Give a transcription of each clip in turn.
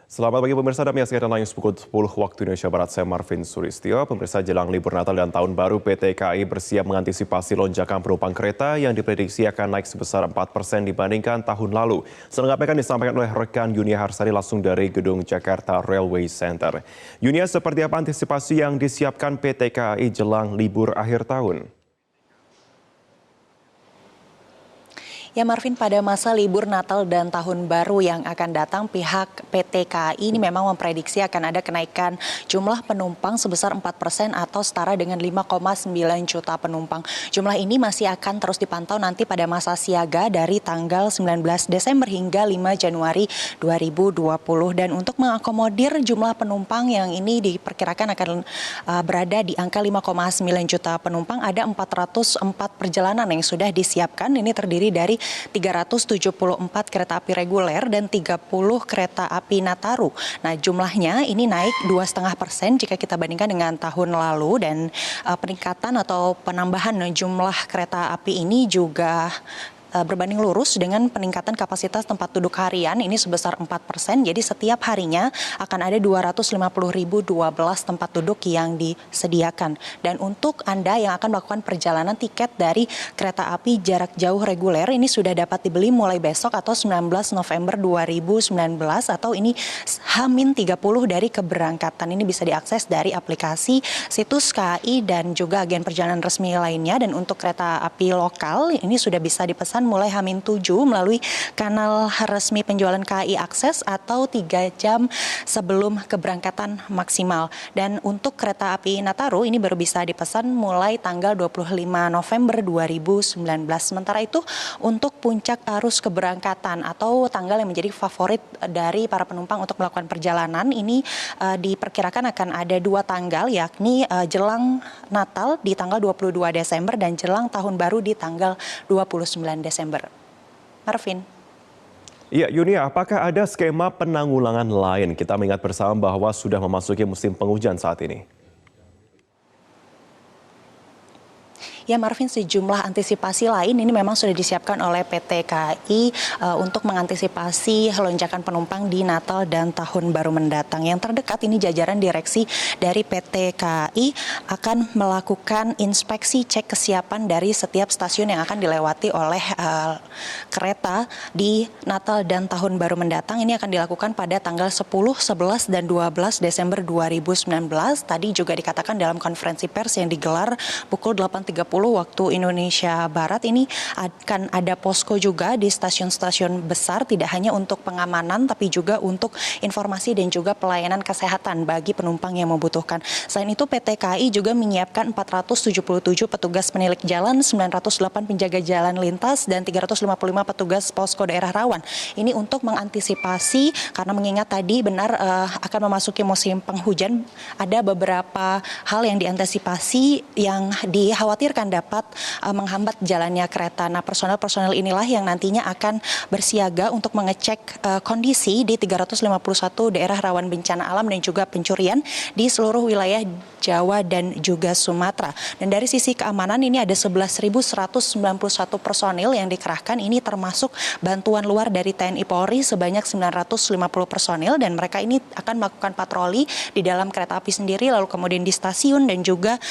Selamat pagi pemirsa dan menyaksikan Line News pukul 10 waktu Indonesia Barat. Saya Marvin Suristio. Pemirsa, jelang libur Natal dan Tahun Baru, PT KAI bersiap mengantisipasi lonjakan penumpang kereta yang diprediksi akan naik sebesar 4% dibandingkan tahun lalu. Selengkapnya akan disampaikan oleh rekan Yunia Harsari langsung dari Gedung Jakarta Railway Center. Yunia, seperti apa antisipasi yang disiapkan PT KAI jelang libur akhir tahun? Ya Marvin, pada masa libur Natal dan Tahun Baru yang akan datang, pihak PT KAI ini memang memprediksi akan ada kenaikan jumlah penumpang sebesar 4% atau setara dengan 5,9 juta penumpang. Jumlah ini masih akan terus dipantau nanti pada masa siaga dari tanggal 19 Desember hingga 5 Januari 2020. Dan untuk mengakomodir jumlah penumpang yang ini diperkirakan akan berada di angka 5,9 juta penumpang, ada 404 perjalanan yang sudah disiapkan. Ini terdiri dari 374 kereta api reguler dan 30 kereta api Nataru. Nah, jumlahnya ini naik 2,5% jika kita bandingkan dengan tahun lalu, dan peningkatan atau penambahan jumlah kereta api ini juga berbanding lurus dengan peningkatan kapasitas tempat duduk harian ini sebesar 4%. Jadi setiap harinya akan ada 250.012 tempat duduk yang disediakan. Dan untuk Anda yang akan melakukan perjalanan, tiket dari kereta api jarak jauh reguler ini sudah dapat dibeli mulai besok atau 19 November 2019 atau ini H-30 dari keberangkatan. Ini bisa diakses dari aplikasi, situs KAI dan juga agen perjalanan resmi lainnya. Dan untuk kereta api lokal ini sudah bisa dipesan mulai H-7 melalui kanal resmi penjualan KAI Akses atau 3 jam sebelum keberangkatan maksimal. Dan untuk kereta api Nataru ini baru bisa dipesan mulai tanggal 25 November 2019. Sementara itu untuk puncak arus keberangkatan atau tanggal yang menjadi favorit dari para penumpang untuk melakukan perjalanan ini diperkirakan akan ada 2 tanggal, yakni jelang Natal di tanggal 22 Desember dan jelang Tahun Baru di tanggal 29 Desember. Marvin. Iya, Yunia, apakah ada skema penanggulangan lain? Kita mengingat bersama bahwa sudah memasuki musim penghujan saat ini. Ya Marvin, sejumlah antisipasi lain ini memang sudah disiapkan oleh PT KAI untuk mengantisipasi lonjakan penumpang di Natal dan Tahun Baru mendatang. Yang terdekat ini jajaran direksi dari PT KAI akan melakukan inspeksi cek kesiapan dari setiap stasiun yang akan dilewati oleh kereta di Natal dan Tahun Baru mendatang. Ini akan dilakukan pada tanggal 10, 11, dan 12 Desember 2019. Tadi juga dikatakan dalam konferensi pers yang digelar pukul 8.30 waktu Indonesia Barat, ini akan ada posko juga di stasiun-stasiun besar, tidak hanya untuk pengamanan tapi juga untuk informasi dan juga pelayanan kesehatan bagi penumpang yang membutuhkan. Selain itu PT KAI juga menyiapkan 477 petugas penilik jalan, 908 penjaga jalan lintas dan 355 petugas posko daerah rawan. Ini untuk mengantisipasi, karena mengingat tadi benar akan memasuki musim penghujan, ada beberapa hal yang diantisipasi yang dikhawatirkan dapat menghambat jalannya kereta. Nah, personel-personel inilah yang nantinya akan bersiaga untuk mengecek kondisi di 351 daerah rawan bencana alam dan juga pencurian di seluruh wilayah Jawa dan juga Sumatera. Dan dari sisi keamanan ini ada 11.191 personil yang dikerahkan. Ini termasuk bantuan luar dari TNI Polri sebanyak 950 personil, dan mereka ini akan melakukan patroli di dalam kereta api sendiri, lalu kemudian di stasiun, dan juga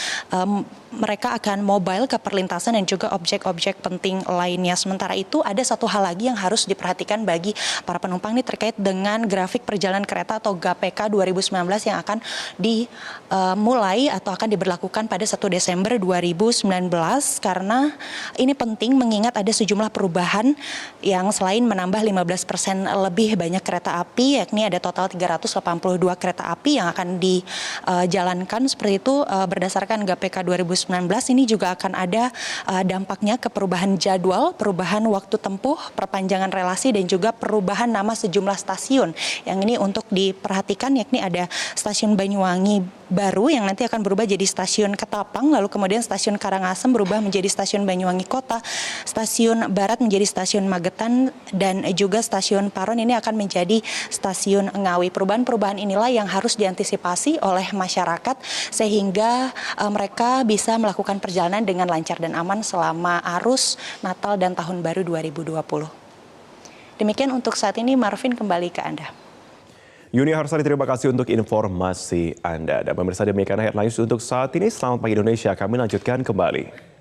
mereka akan mobile ke perlintasan dan juga objek-objek penting lainnya. Sementara itu ada satu hal lagi yang harus diperhatikan bagi para penumpang ini terkait dengan grafik perjalanan kereta atau GPK 2019 yang akan dimulai atau akan diberlakukan pada 1 Desember 2019, karena ini penting mengingat ada sejumlah perubahan yang selain menambah 15% lebih banyak kereta api, yakni ada total 382 kereta api yang akan dijalankan seperti itu berdasarkan GPK 2019. Ini juga akan ada dampaknya ke perubahan jadwal, perubahan waktu tempuh, perpanjangan relasi, dan juga perubahan nama sejumlah stasiun. Yang ini untuk diperhatikan, yakni ada stasiun Banyuwangi baru yang nanti akan berubah jadi stasiun Ketapang, lalu kemudian stasiun Karangasem berubah menjadi stasiun Banyuwangi Kota, stasiun Barat menjadi stasiun Magetan, dan juga stasiun Paron ini akan menjadi stasiun Ngawi. Perubahan-perubahan inilah yang harus diantisipasi oleh masyarakat sehingga mereka bisa melakukan perjalanan dengan lancar dan aman selama arus Natal dan Tahun Baru 2020. Demikian untuk saat ini, Marvin, kembali ke Anda. Yuni Harsari, terima kasih untuk informasi Anda. Dan pemirsa, demikian headlines untuk saat ini. Selamat pagi Indonesia, kami lanjutkan kembali.